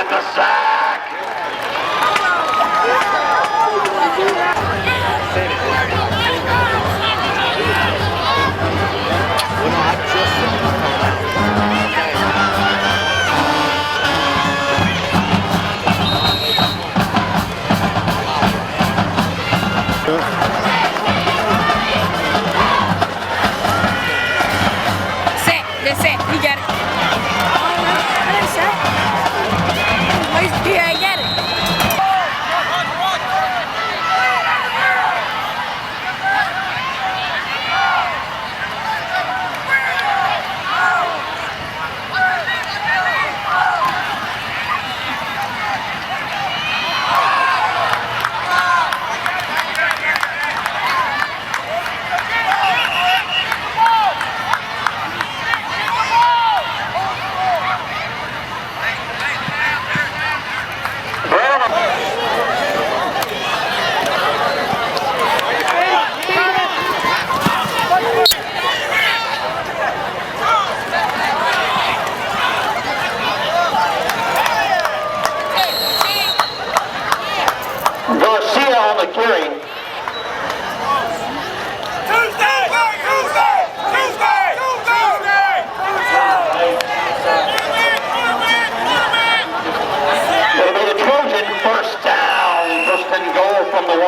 with the sack. That's it. He got it. Yeah, I get it. On the carry. It'll be the Trojan first down, first and goal from the 1.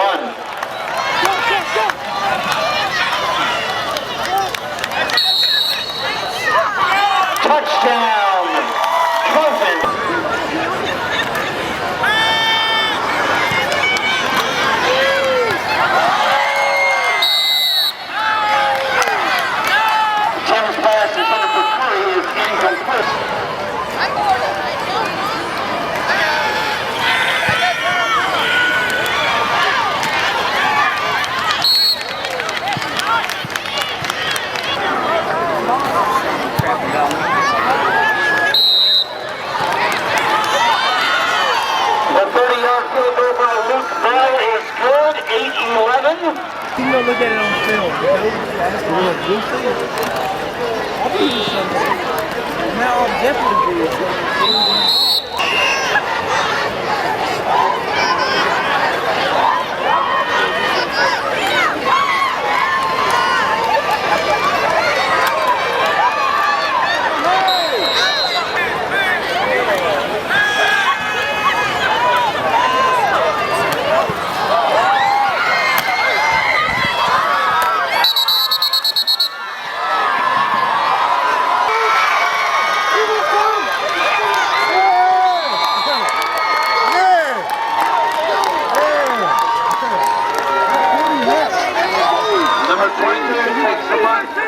Touchdown, Trojan. You can go look at it on film. That's a little goofy. I'll be using something. Now I'll definitely do it. Number 22 takes the punt.